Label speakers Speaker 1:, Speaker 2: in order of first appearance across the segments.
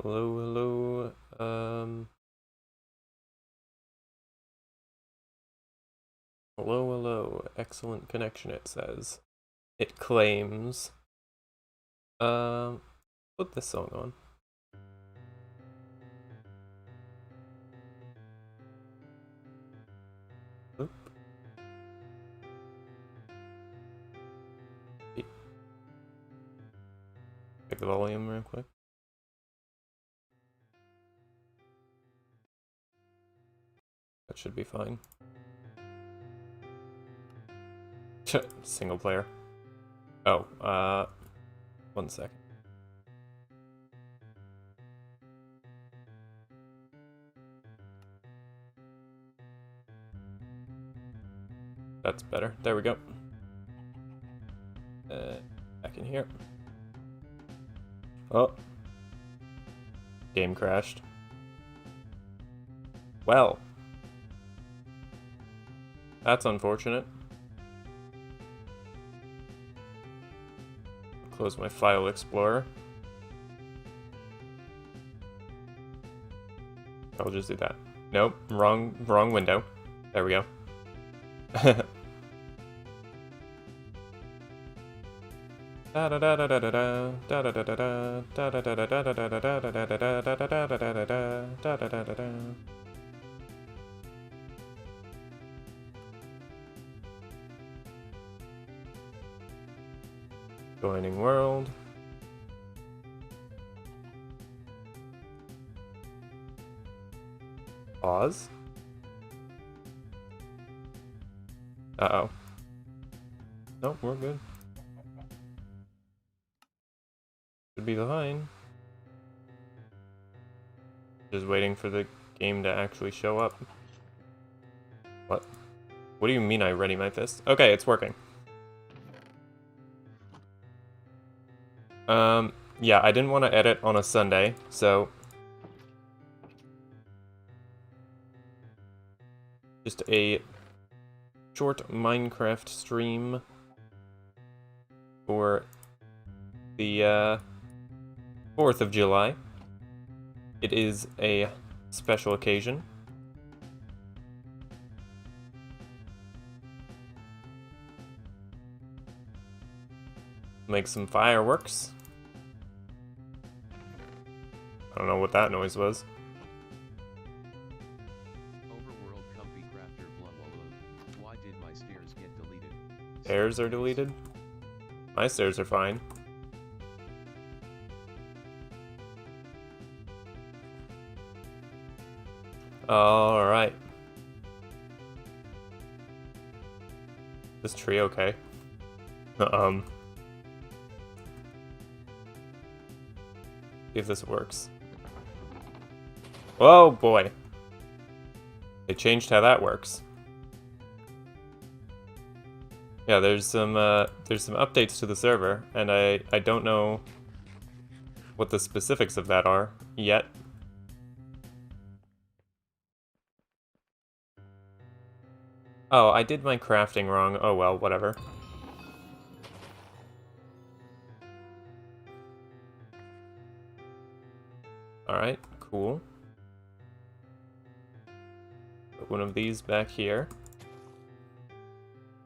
Speaker 1: Hello, hello. Hello, hello. Excellent connection, it says. It claims. Um, put this song on. Oop. Check the volume real quick. That should be fine. Single player. Oh, 1 second. That's better. There we go. Back in here. Oh. Game crashed. Well. That's unfortunate. Close my file explorer. I'll just do that. Nope, wrong window. There we go. Joining world. Pause. Uh-oh. Nope, we're good. Should be fine. Just waiting for the game to actually show up. What? What do you mean I ready my fist? Okay, it's working. Yeah, I didn't want to edit on a Sunday, so just a short Minecraft stream for the 4th of July. It is a special occasion. Make some fireworks. I don't know what that noise was.
Speaker 2: Overworld comfy crafter blah blah blah. Why did my stairs get deleted?
Speaker 1: Stairs are deleted? My stairs are fine. Alright. This tree okay? See if this works. Oh boy. They changed how that works. Yeah, there's some updates to the server, and I don't know what the specifics of that are yet. Oh, I did my crafting wrong. Oh well, whatever. Alright, cool. Put one of these back here.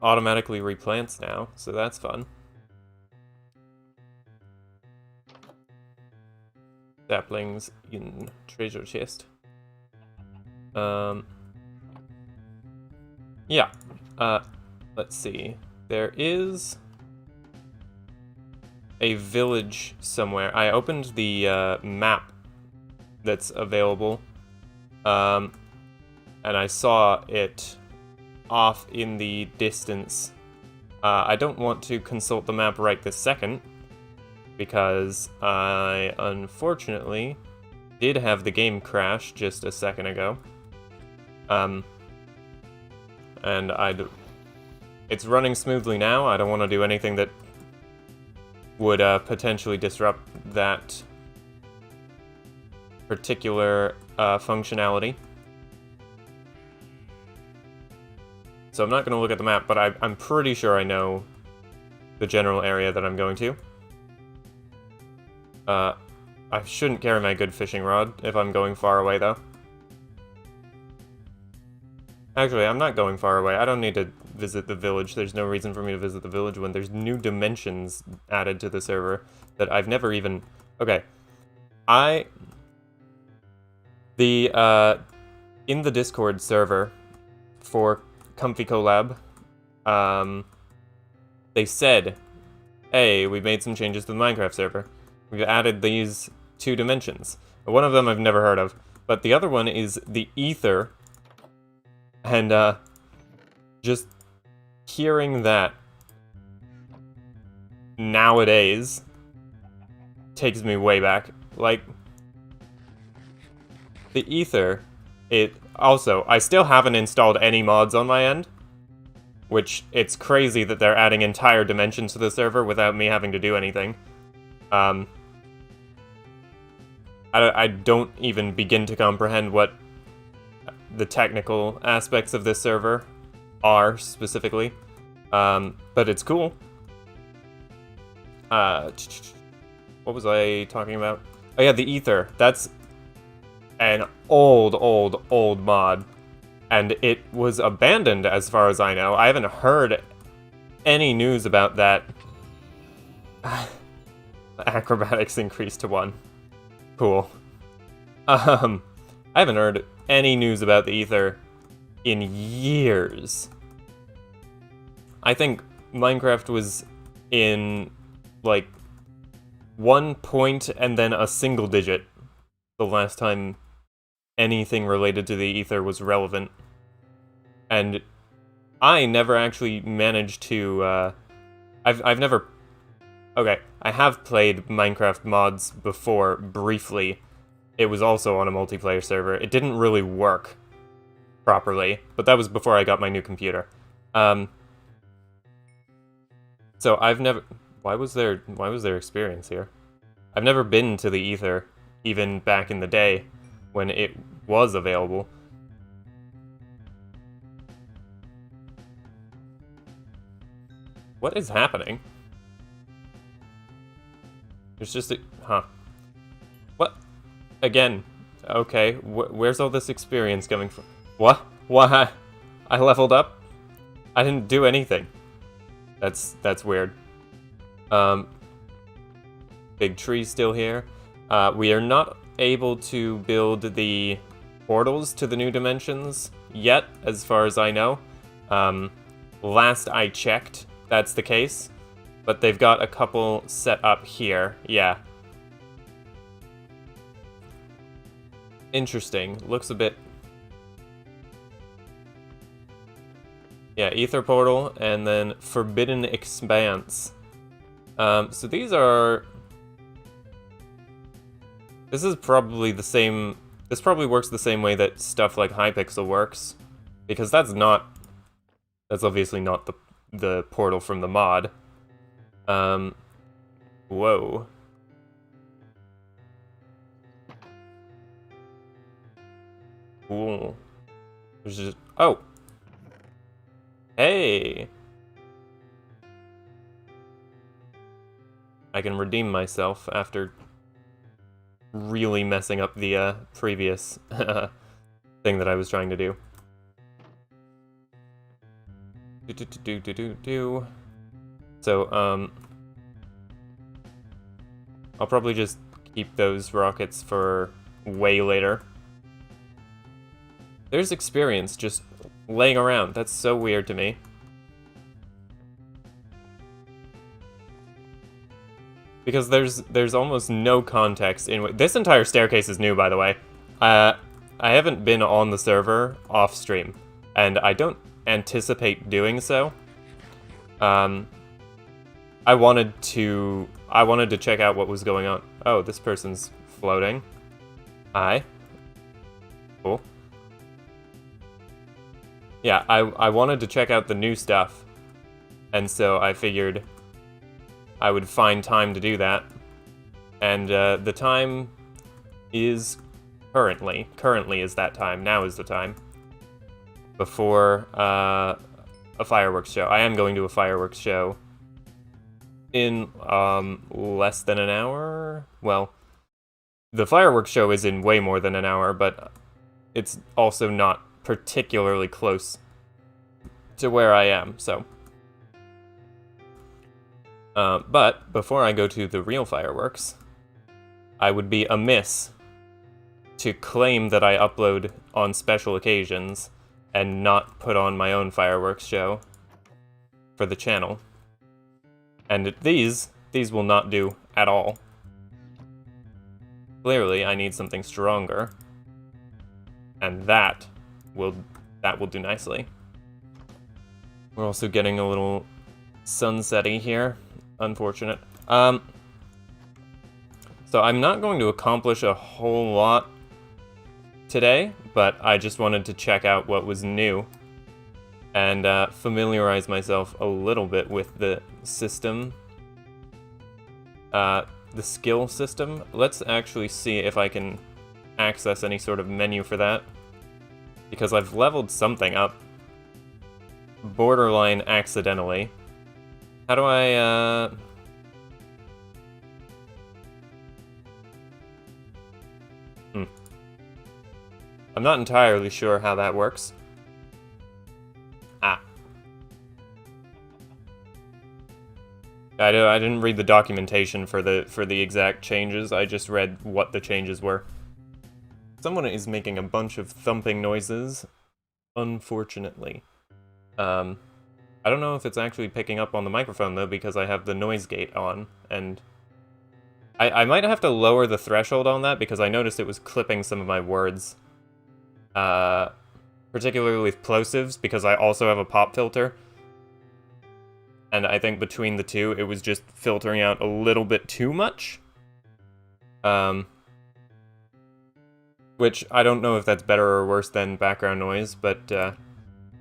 Speaker 1: Automatically replants now, so that's fun. Saplings in treasure chest. Yeah. Let's see. There is a village somewhere. I opened the map that's available, and I saw it off in the distance. I don't want to consult the map right this second, because I unfortunately did have the game crash just a second ago. And it's running smoothly now. I don't want to do anything that would potentially disrupt that particular functionality. So I'm not going to look at the map, but I'm pretty sure I know the general area that I'm going to. I shouldn't carry my good fishing rod if I'm going far away, though. Actually, I'm not going far away. I don't need to visit the village. There's no reason for me to visit the village when there's new dimensions added to the server that I've never even... Okay. In the Discord server for Comfy Collab, they said, hey, we made some changes to the Minecraft server. We've added these 2 dimensions. One of them I've never heard of, but the other one is the Ether. And, just hearing that nowadays takes me way back. Like, the Ether, I still haven't installed any mods on my end, which it's crazy that they're adding entire dimensions to the server without me having to do anything. I don't even begin to comprehend what the technical aspects of this server are specifically, but it's cool. What was I talking about? Oh yeah, the Ether. That's an old mod, and it was abandoned as far as I know. I haven't heard any news about that. Acrobatics increased to 1. Cool. I haven't heard any news about the Ether in years. I think Minecraft was in, like, 1 point and then a single digit the last time anything related to the Ether was relevant. And I never actually managed to, I've never... Okay, I have played Minecraft mods before, briefly. It was also on a multiplayer server. It didn't really work properly, but that was before I got my new computer. So I've never... Why was there experience here? I've never been to the Ether, even back in the day, when it was available. What is happening? There's just a... Huh. What? Again. Okay, where's all this experience coming from? What? Why? I leveled up? I didn't do anything. That's weird. Big tree still here. We are not able to build the portals to the new dimensions yet, as far as I know. Last I checked, that's the case. But they've got a couple set up here. Yeah. Interesting. Looks a bit... Yeah, Ether Portal, and then Forbidden Expanse. So these are... This is probably the same... This probably works the same way that stuff like Hypixel works. Because that's not... That's obviously not the portal from the mod. Whoa. Cool. There's just... Oh! Hey! I can redeem myself after really messing up the previous thing that I was trying to do. So, I'll probably just keep those rockets for way later. There's experience just laying around. That's so weird to me. Because there's almost no context in this entire staircase is new, by the way. I haven't been on the server off stream, and I don't anticipate doing so. I wanted to check out what was going on. Oh, this person's floating. Hi. Cool. Yeah, I wanted to check out the new stuff, and so I figured I would find time to do that. And the time is currently is that time. Now is the time. Before a fireworks show. I am going to a fireworks show in less than an hour. Well, The fireworks show is in way more than an hour, but it's also not particularly close to where I am, so. But before I go to the real fireworks, I would be amiss to claim that I upload on special occasions and not put on my own fireworks show for the channel. And these will not do at all. Clearly, I need something stronger. And that will do nicely. We're also getting a little sunsetty here. Unfortunate. So I'm not going to accomplish a whole lot today, but I just wanted to check out what was new and familiarize myself a little bit with the system, the skill system. Let's actually see if I can access any sort of menu for that, because I've leveled something up borderline accidentally. How do I, I'm not entirely sure how that works. Ah. I didn't read the documentation for the exact changes. I just read what the changes were. Someone is making a bunch of thumping noises, unfortunately. I don't know if it's actually picking up on the microphone, though, because I have the noise gate on, and I might have to lower the threshold on that, because I noticed it was clipping some of my words. Particularly with plosives, because I also have a pop filter. And I think between the two, it was just filtering out a little bit too much. Which, I don't know if that's better or worse than background noise, but,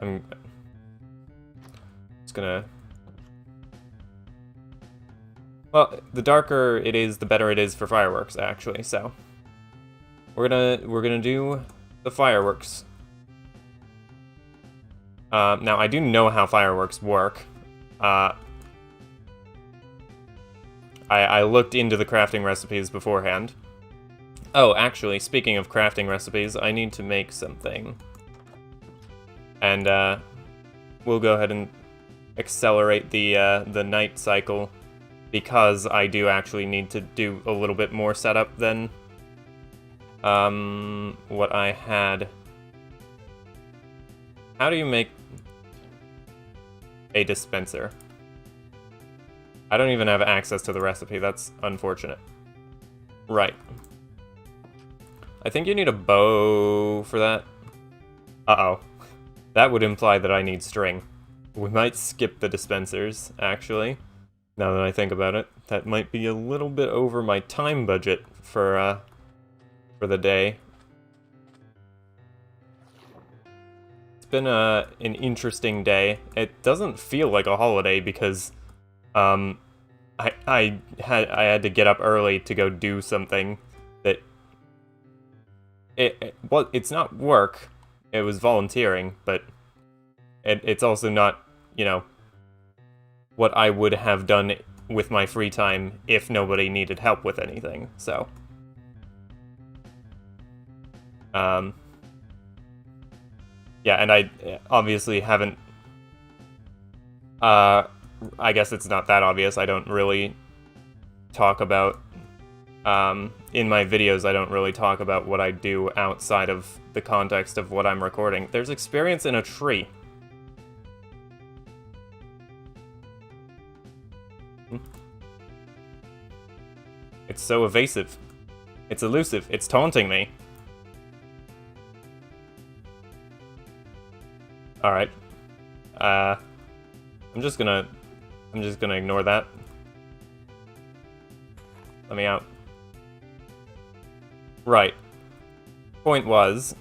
Speaker 1: I'm just gonna... Well, the darker it is, the better it is for fireworks, actually, so... We're gonna do the fireworks. Now, I do know how fireworks work. I looked into the crafting recipes beforehand. Oh, actually, speaking of crafting recipes, I need to make something. And, we'll go ahead and accelerate the night cycle, because I do actually need to do a little bit more setup than what I had. How do you make a dispenser? I don't even have access to the recipe. That's unfortunate. Right. I think you need a bow for that. Uh-oh. That would imply that I need string. We might skip the dispensers, actually. Now that I think about it. That might be a little bit over my time budget for the day. It's been an interesting day. It doesn't feel like a holiday because I had to get up early to go do something that well, it's not work. It was volunteering, but it's also not, you know, what I would have done with my free time if nobody needed help with anything. So yeah, and I obviously haven't, I guess it's not that obvious, I don't really talk about, in my videos I don't really talk about what I do outside of the context of what I'm recording. There's experience in a tree. It's so evasive. It's elusive. It's taunting me. Alright. I'm just gonna ignore that. Let me out. Right. Point was,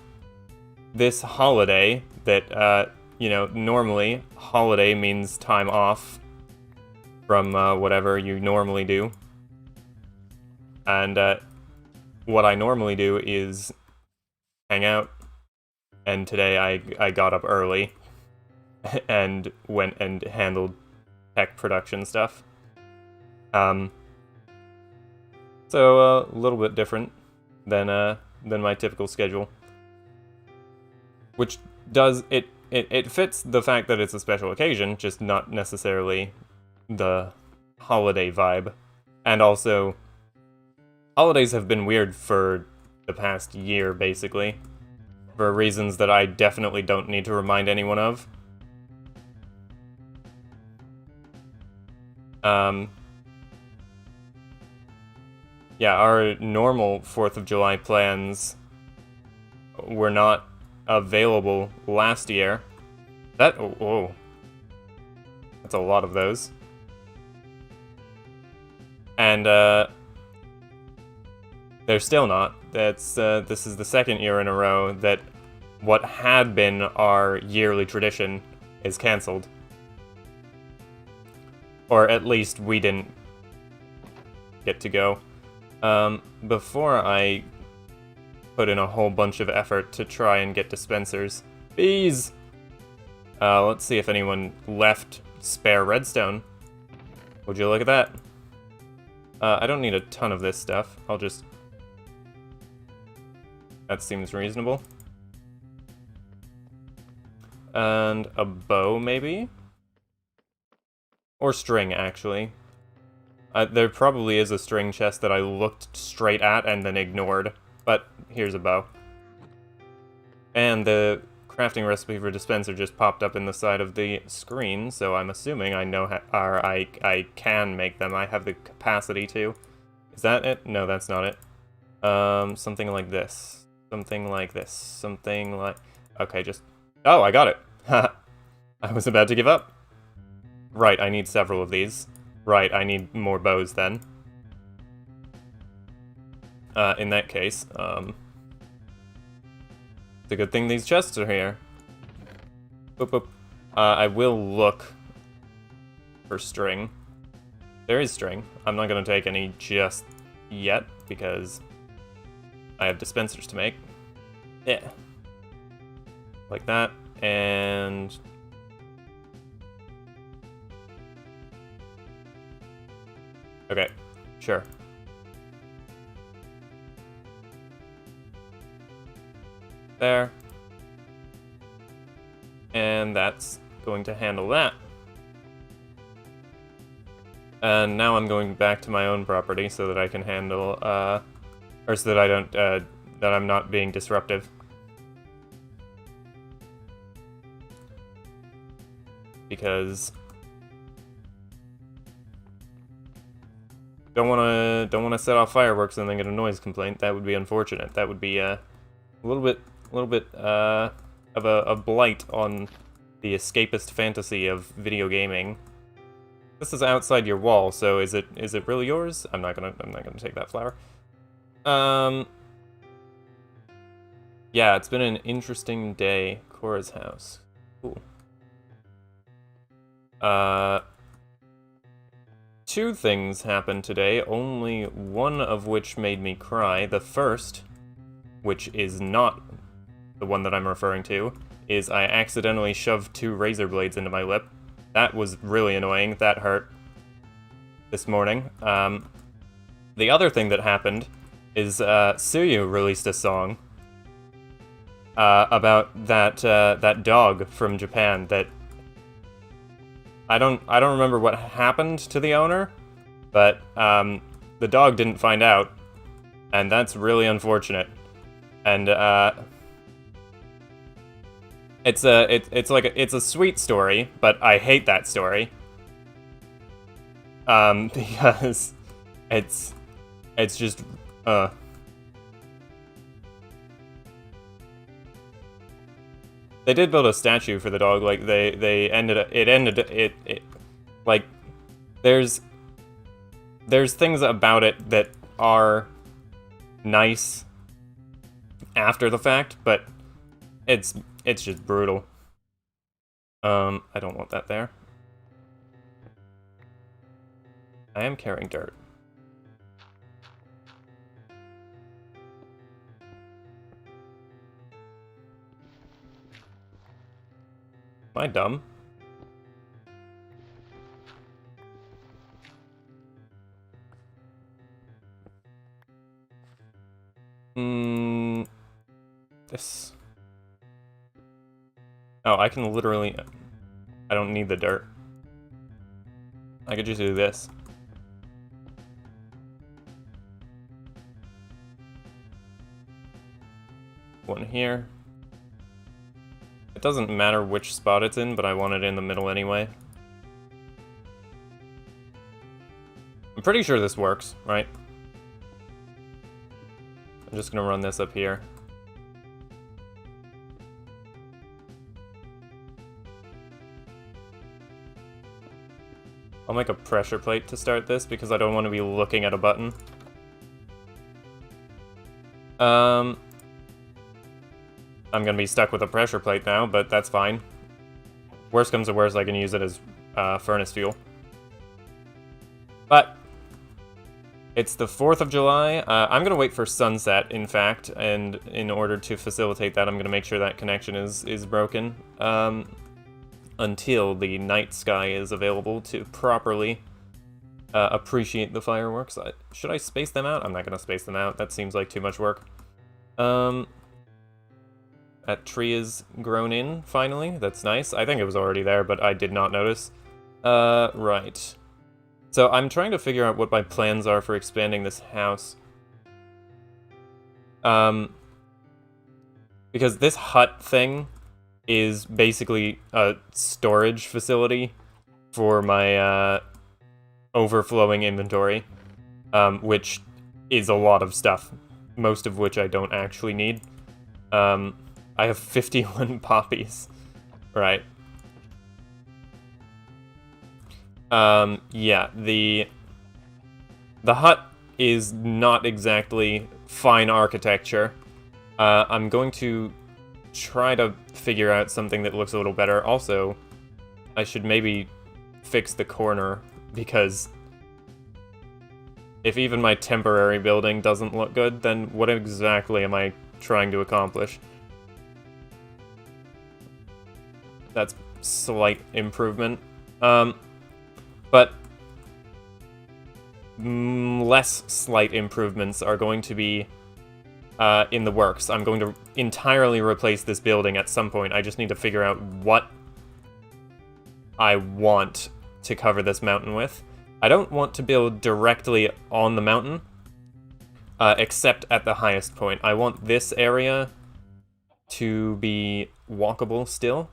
Speaker 1: this holiday that, you know, normally holiday means time off from whatever you normally do. And what I normally do is hang out. And today I got up early and went and handled tech production stuff. So a little bit different. than my typical schedule. Which does it fits the fact that it's a special occasion, just not necessarily the holiday vibe. And also, holidays have been weird for the past year, basically, for reasons that I definitely don't need to remind anyone of. Yeah, our normal 4th of July plans were not available last year. Oh, that's a lot of those. And, they're still not. This is the second year in a row that what had been our yearly tradition is cancelled. Or at least we didn't get to go. Before I put in a whole bunch of effort to try and get dispensers. Bees! Let's see if anyone left spare redstone. Would you look at that? I don't need a ton of this stuff. I'll just... That seems reasonable. And a bow, maybe? Or string, actually. There probably is a string chest that I looked straight at and then ignored. But here's a bow. And the crafting recipe for dispenser just popped up in the side of the screen, so I'm assuming I know I can make them. I have the capacity to. Is that it? No, that's not it. Something like this. Something like this. Something like... Okay, just... Oh, I got it! I was about to give up. Right, I need several of these. Right, I need more bows then. In that case, it's a good thing these chests are here. Boop, boop. I will look for string. There is string. I'm not gonna take any just yet, because I have dispensers to make. Yeah. Like that, and... Okay, sure. There. And that's going to handle that. And now I'm going back to my own property so that I can handle, or so that I don't, that I'm not being disruptive. Because... Don't wanna set off fireworks and then get a noise complaint. That would be unfortunate. That would be, a little bit of a blight on the escapist fantasy of video gaming. This is outside your wall, so is it really yours? I'm not gonna take that flower. Yeah, it's been an interesting day. Cora's house. Cool. Two things happened today, only one of which made me cry. The first, which is not the one that I'm referring to, is I accidentally shoved 2 razor blades into my lip. That was really annoying. That hurt this morning. The other thing that happened is Suyu released a song about that dog from Japan that I don't remember what happened to the owner, but the dog didn't find out, and that's really unfortunate. And it's a sweet story, but I hate that story. Because it's just They did build a statue for the dog. Like like there's things about it that are nice after the fact, but it's just brutal. I don't want that there. I am carrying dirt. Am I dumb? This. Oh, I can literally... I don't need the dirt. I could just do this. One here. It doesn't matter which spot it's in, but I want it in the middle anyway. I'm pretty sure this works, right? I'm just gonna run this up here. I'll make a pressure plate to start this because I don't want to be looking at a button. I'm gonna be stuck with a pressure plate now, but that's fine. Worst comes to worst, I can use it as furnace fuel. But it's the 4th of July. I'm gonna wait for sunset, in fact, and in order to facilitate that, I'm gonna make sure that connection is broken until the night sky is available to properly appreciate the fireworks. Should I space them out? I'm not gonna space them out. That seems like too much work. That tree is grown in, finally. That's nice. I think it was already there, but I did not notice. Right. So I'm trying to figure out what my plans are for expanding this house. Because this hut thing is basically a storage facility for my overflowing inventory, which is a lot of stuff, most of which I don't actually need. I have 51 poppies. Right. Yeah, the hut is not exactly fine architecture. I'm going to try to figure out something that looks a little better. Also, I should maybe fix the corner, because if even my temporary building doesn't look good, then what exactly am I trying to accomplish? That's slight improvement. But less slight improvements are going to be in the works. I'm going to entirely replace this building at some point. I just need to figure out what I want to cover this mountain with. I don't want to build directly on the mountain, except at the highest point. I want this area to be walkable still.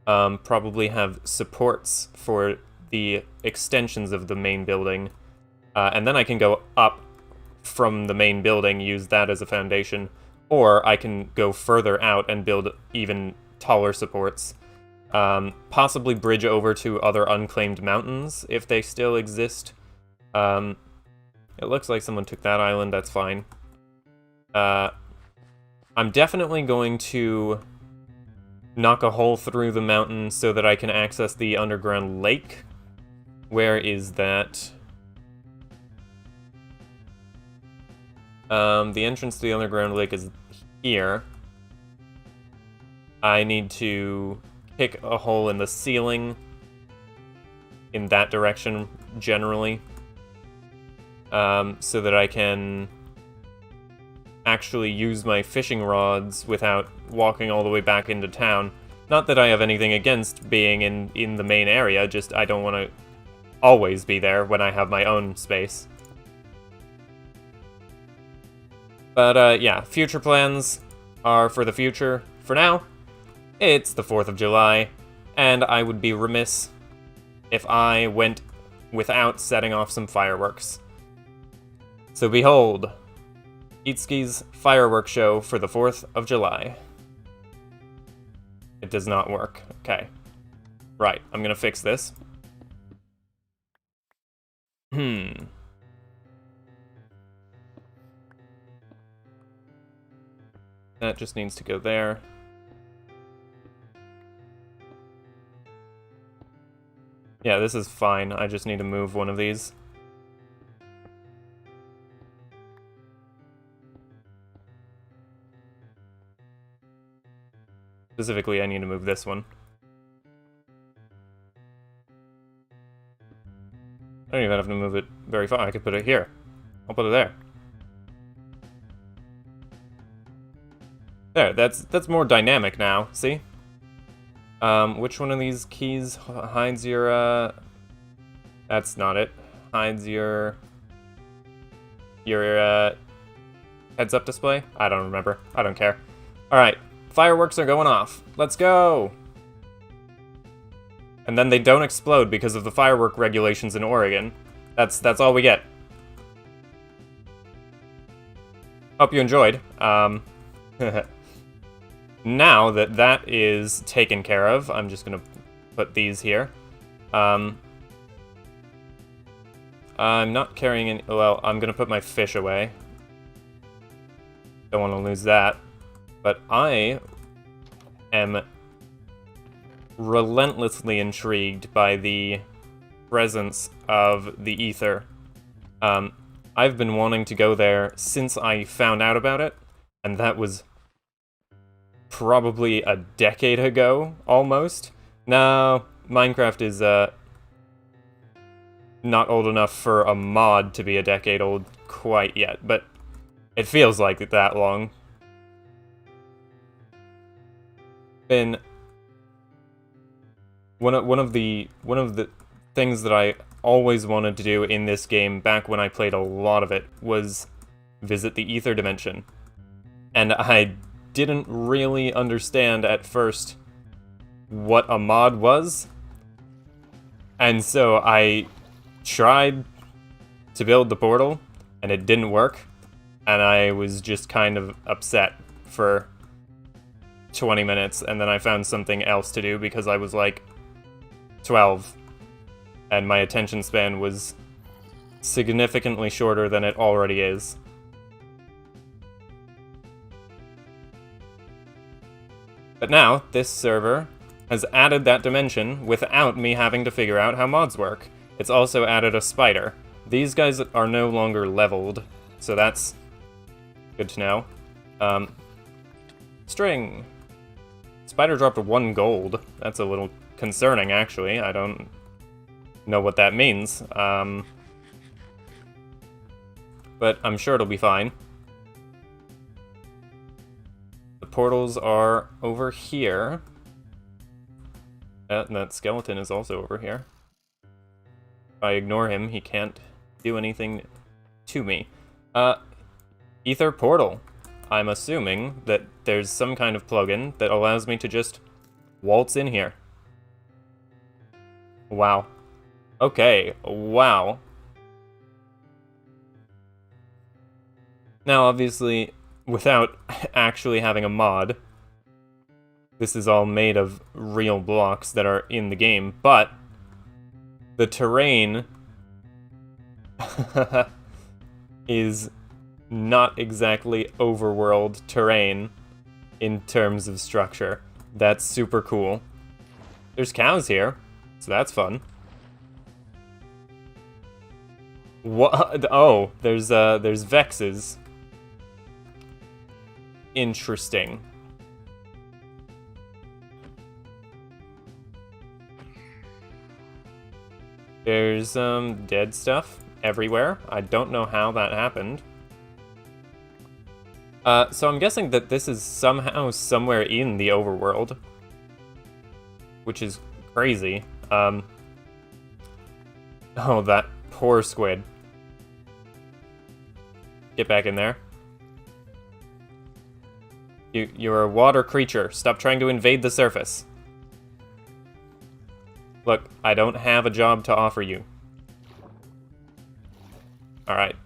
Speaker 1: Probably have supports for the extensions of the main building, and then I can go up from the main building, use that as a foundation, or I can go further out and build even taller supports, possibly bridge over to other unclaimed mountains if they still exist. It looks like someone took that island, that's fine. I'm definitely going to knock a hole through the mountain so that I can access the underground lake. Where is that? The entrance to the underground lake is here. I need to pick a hole in the ceiling in that direction, generally, so that I can actually use my fishing rods without walking all the way back into town. Not that I have anything against being in the main area, just I don't want to always be there when I have my own space. But yeah, future plans are for the future. For now, it's the 4th of July, and I would be remiss if I went without setting off some fireworks. So behold, Itsuki's fireworks show for the 4th of July. It does not work. Okay. Right, I'm gonna fix this. That just needs to go there. Yeah, this is fine. I just need to move one of these. Specifically, I need to move this one. I don't even have to move it very far. I could put it here. I'll put it there. There, that's more dynamic now, see? Which one of these keys hides your, that's not it. Hides your heads-up display? I don't remember. I don't care. Alright, fireworks are going off. Let's go! And then they don't explode because of the firework regulations in Oregon. That's all we get. Hope you enjoyed. Now that that is taken care of, I'm just gonna put these here. I'm not carrying any... Well, I'm gonna put my fish away. Don't want to lose that. But I am relentlessly intrigued by the presence of the ether. I've been wanting to go there since I found out about it, and that was probably a decade ago, almost. No, Minecraft is not old enough for a mod to be a decade old quite yet, but it feels like it that long. And one of the things that I always wanted to do in this game back when I played a lot of it was visit the ether dimension. And I didn't really understand at first what a mod was. And so I tried to build the portal and it didn't work. And I was just kind of upset for 20 minutes, and then I found something else to do because I was like 12, and my attention span was significantly shorter than it already is. But now, this server has added that dimension without me having to figure out how mods work. It's also added a spider. These guys are no longer leveled, so that's good to know. String. Spider dropped 1 gold. That's a little concerning, actually. I don't know what that means. But I'm sure it'll be fine. The portals are over here. And that skeleton is also over here. If I ignore him, he can't do anything to me. Ether portal. I'm assuming that there's some kind of plugin that allows me to just waltz in here. Wow. Okay, wow. Now, obviously, without actually having a mod, this is all made of real blocks that are in the game, but the terrain is not exactly overworld terrain in terms of structure. That's super cool. There's cows here, so that's fun. What? Oh, there's Vexes. Interesting. There's dead stuff everywhere. I don't know how that happened. So I'm guessing that this is somehow somewhere in the overworld, which is crazy. Oh, that poor squid. Get back in there. You're a water creature. Stop trying to invade the surface. Look, I don't have a job to offer you. Alright.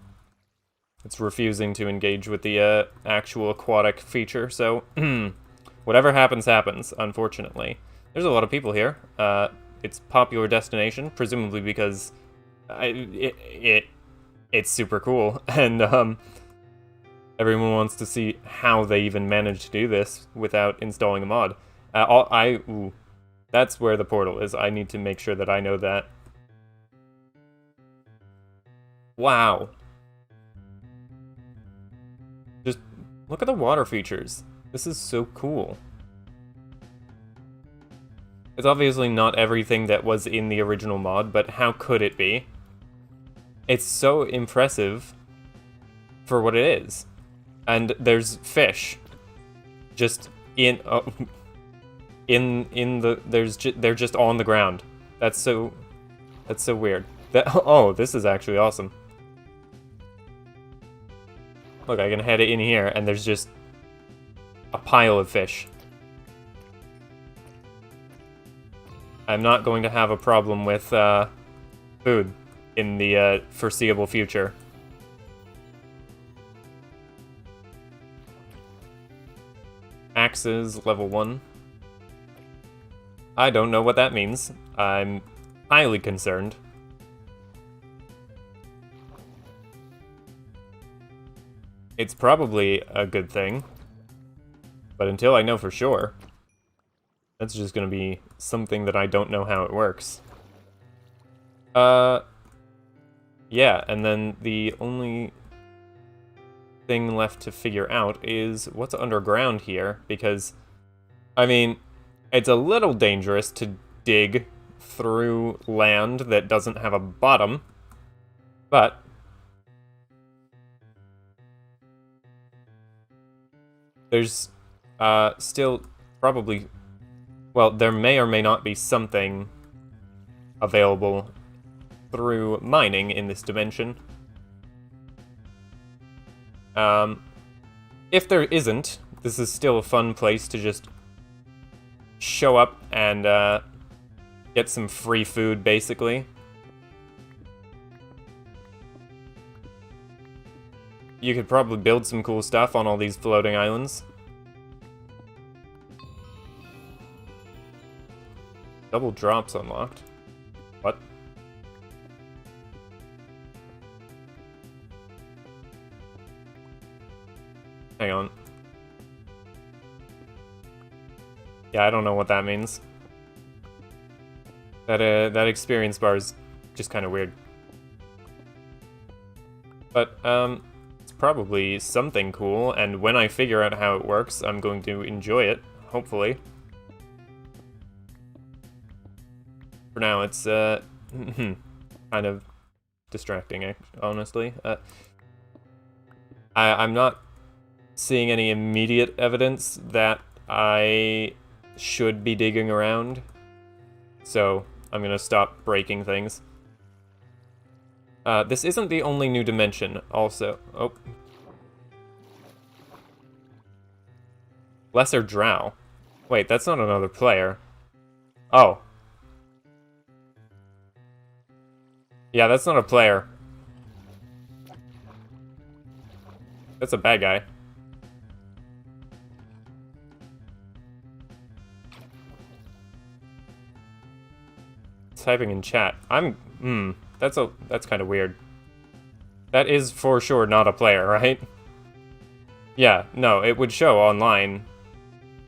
Speaker 1: It's refusing to engage with the actual aquatic feature, so whatever happens, happens, unfortunately. There's a lot of people here. It's a popular destination, presumably because it's super cool, and everyone wants to see how they even managed to do this without installing a mod. That's where the portal is. I need to make sure that I know that. Wow. Just look at the water features. This is so cool. It's obviously not everything that was in the original mod, but how could it be? It's so impressive for what it is. And there's fish. just in in the they're just on the ground. That's so weird. Oh, this is actually awesome. Look, I can head it in here, and there's just a pile of fish. I'm not going to have a problem with food in the foreseeable future. Axes, level 1. I don't know what that means. I'm highly concerned. It's probably a good thing, but until I know for sure, that's just gonna be something that I don't know how it works. Yeah, and then the only thing left to figure out is what's underground here, because, I mean, it's a little dangerous to dig through land that doesn't have a bottom, but there's still probably, well, there may or may not be something available through mining in this dimension. If there isn't, this is still a fun place to just show up and get some free food, basically. You could probably build some cool stuff on all these floating islands. Double drops unlocked. What? Hang on. Yeah, I don't know what that means. That experience bar is just kind of weird. But, it's probably something cool, and when I figure out how it works, I'm going to enjoy it, hopefully. For now, it's, kind of distracting, honestly. I'm not seeing any immediate evidence that I should be digging around, so I'm gonna stop breaking things. This isn't the only new dimension, also. Oh. Lesser Drow. Wait, that's not another player. Oh. Yeah, that's not a player. That's a bad guy. Typing in chat. That's kind of weird. That is for sure not a player, right? Yeah, no, it would show online.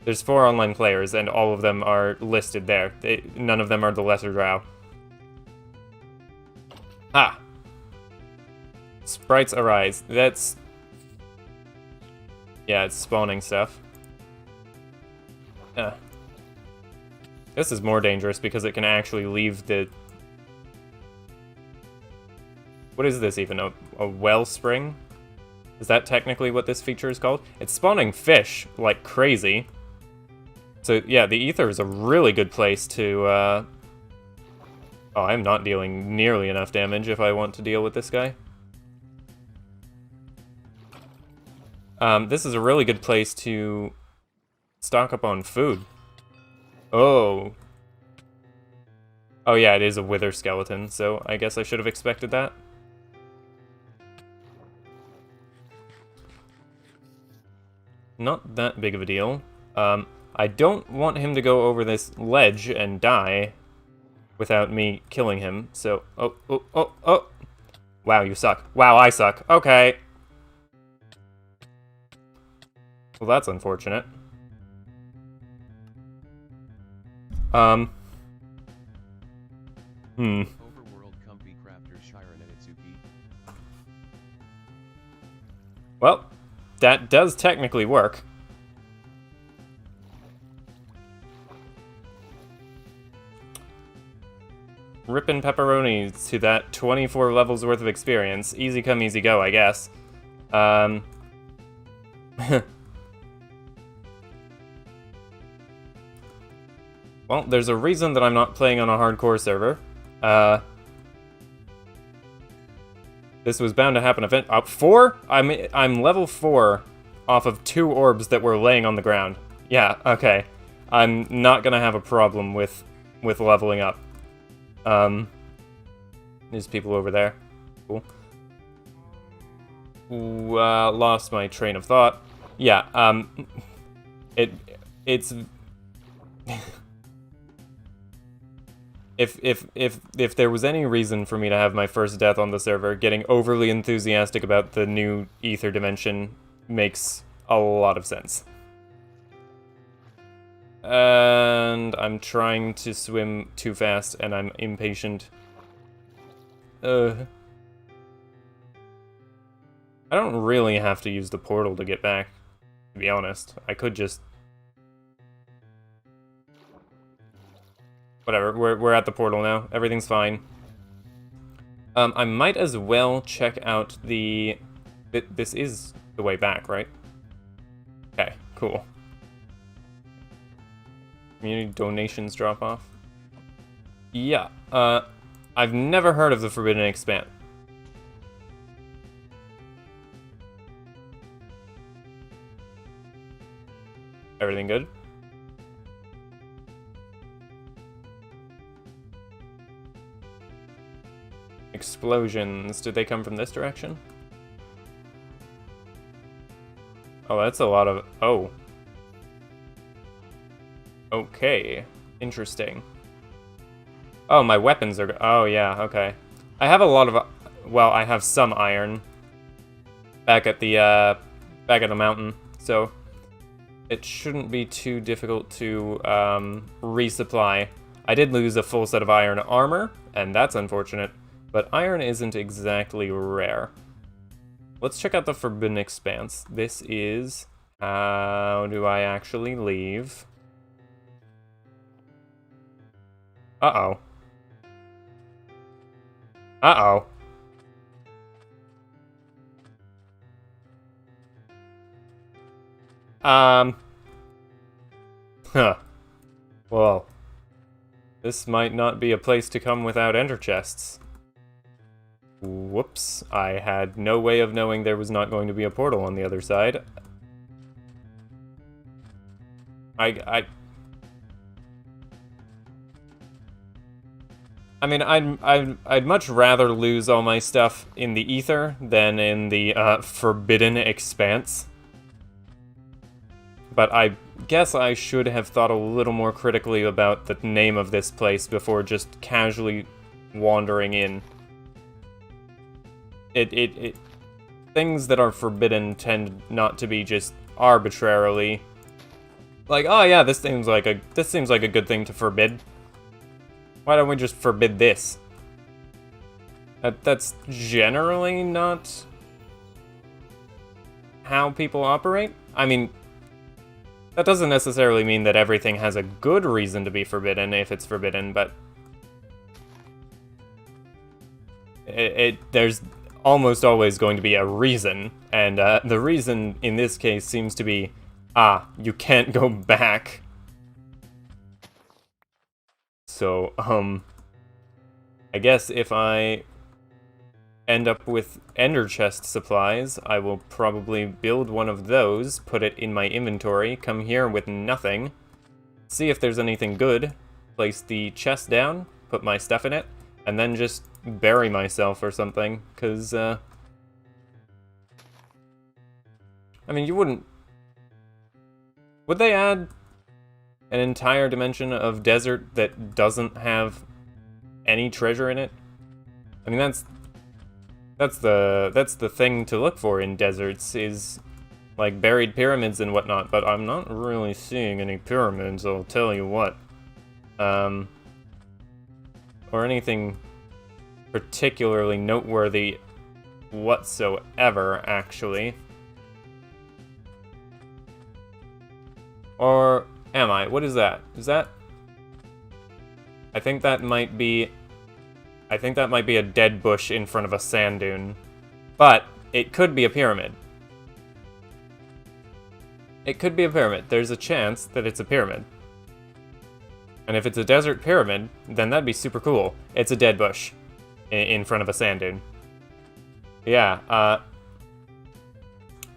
Speaker 1: There's 4 online players, and all of them are listed there. None of them are the Lesser Drow. Ah! Sprites arise. That's... yeah, it's spawning stuff. This is more dangerous because it can actually leave the... what is this even? A wellspring? Is that technically what this feature is called? It's spawning fish like crazy. So yeah, the ether is a really good place to... oh, I'm not dealing nearly enough damage if I want to deal with this guy. This is a really good place to stock up on food. Oh. Oh yeah, it is a wither skeleton, so I guess I should have expected that. Not that big of a deal. I don't want him to go over this ledge and die without me killing him, so... oh. Wow, you suck. Wow, I suck. Okay. Well, that's unfortunate.
Speaker 2: Overworld comfy crafter Shiren and Itsuki.
Speaker 1: Well, that does technically work. Rippin' pepperonis to that 24 levels worth of experience. Easy come, easy go, I guess. Well, there's a reason that I'm not playing on a hardcore server. This was bound to happen. Event 4? I'm level 4 off of 2 orbs that were laying on the ground. Yeah, okay. I'm not gonna have a problem with leveling up. There's people over there. Cool. Lost my train of thought. Yeah, it's if there was any reason for me to have my first death on the server, getting overly enthusiastic about the new ether dimension makes a lot of sense. And I'm trying to swim too fast, and I'm impatient. I don't really have to use the portal to get back, to be honest. I could just... Whatever, we're at the portal now. Everything's fine. I might as well check out the... This is the way back, right? Okay, cool. Community donations drop off. Yeah, I've never heard of the Forbidden Expanse. Everything good? Explosions. Did they come from this direction? Oh, that's a lot of... Oh. Okay. Interesting. Oh, my weapons are... Oh, yeah, okay. I have a lot of... Well, I have some iron back at the mountain, so it shouldn't be too difficult to resupply. I did lose a full set of iron armor, and that's unfortunate, but iron isn't exactly rare. Let's check out the Forbidden Expanse. This is... How do I actually leave? Uh-oh. Uh-oh. Huh. Well, this might not be a place to come without ender chests. Whoops. I had no way of knowing there was not going to be a portal on the other side. I mean, I'd much rather lose all my stuff in the ether than in the Forbidden Expanse. But I guess I should have thought a little more critically about the name of this place before just casually wandering in. Things that are forbidden tend not to be just arbitrarily like, oh yeah, this seems like a good thing to forbid. Why don't we just forbid this? That's generally not how people operate. I mean, that doesn't necessarily mean that everything has a good reason to be forbidden if it's forbidden, but there's almost always going to be a reason, and the reason in this case seems to be, you can't go back. So, I guess if I end up with ender chest supplies, I will probably build one of those, put it in my inventory, come here with nothing, see if there's anything good, place the chest down, put my stuff in it, and then just bury myself or something, because, I mean, you wouldn't... Would they add an entire dimension of desert that doesn't have any treasure in it? I mean, that's the thing to look for in deserts, is like buried pyramids and whatnot, but I'm not really seeing any pyramids, I'll tell you what. Or anything particularly noteworthy whatsoever, actually. Or am I? What is that? Is that... I think that might be a dead bush in front of a sand dune. But it could be a pyramid. It could be a pyramid. There's a chance that it's a pyramid. And if it's a desert pyramid, then that'd be super cool. It's a dead bush in front of a sand dune. Yeah,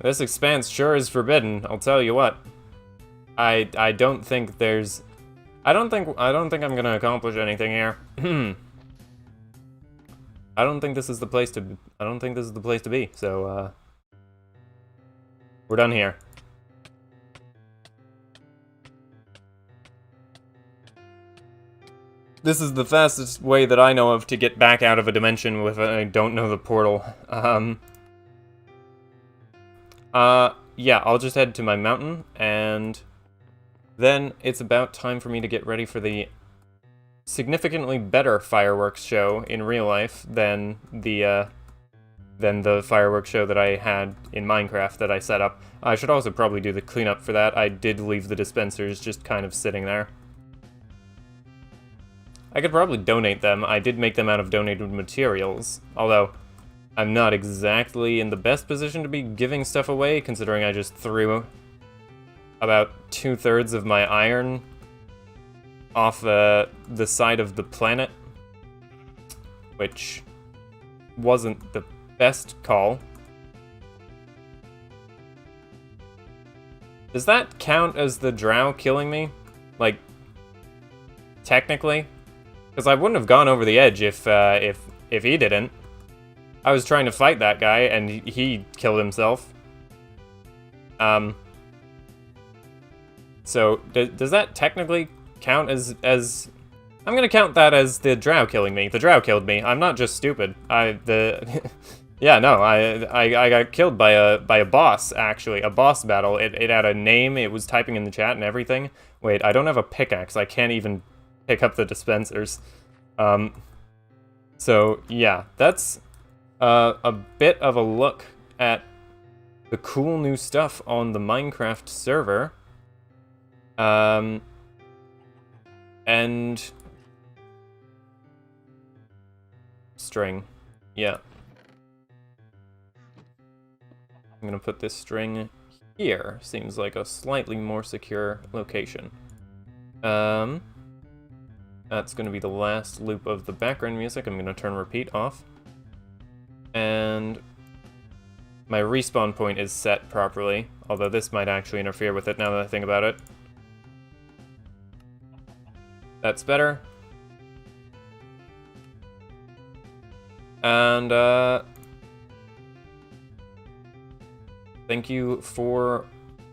Speaker 1: this expanse sure is forbidden, I'll tell you what. I don't think there's... I don't think I'm gonna accomplish anything here. I don't think this is the place to be, so, we're done here. This is the fastest way that I know of to get back out of a dimension with I don't know the portal. Yeah, I'll just head to my mountain, and then it's about time for me to get ready for the significantly better fireworks show in real life than the fireworks show that I had in Minecraft that I set up. I should also probably do the cleanup for that. I did leave the dispensers just kind of sitting there. I could probably donate them. I did make them out of donated materials, although I'm not exactly in the best position to be giving stuff away, considering I just threw about 2/3 of my iron off the side of the planet, which wasn't the best call. Does that count as the drow killing me? Like, technically? Because I wouldn't have gone over the edge if he didn't. I was trying to fight that guy, and he killed himself. So, does that technically count as... I'm gonna count that as the drow killing me. The drow killed me. I'm not just stupid. Yeah, no, I got killed by a boss, actually. A boss battle. It had a name, it was typing in the chat and everything. Wait, I don't have a pickaxe. I can't even pick up the dispensers. So, yeah, that's a bit of a look at the cool new stuff on the Minecraft server. And... string. Yeah. I'm gonna put this string here. Seems like a slightly more secure location. That's gonna be the last loop of the background music. I'm gonna turn repeat off. And my respawn point is set properly, although this might actually interfere with it now that I think about it. That's better. And, thank you for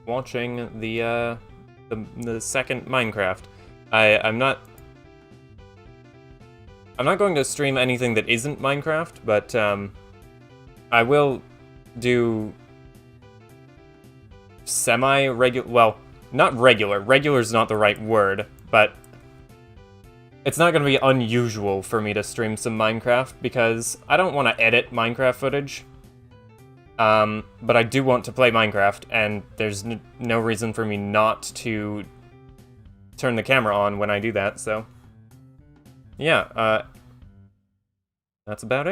Speaker 1: watching the second Minecraft. I'm not going to stream anything that isn't Minecraft, but, I will do semi-regular, well, not regular. Regular is not the right word, but it's not going to be unusual for me to stream some Minecraft, because I don't want to edit Minecraft footage. But I do want to play Minecraft, and there's no reason for me not to turn the camera on when I do that, so... yeah, that's about it.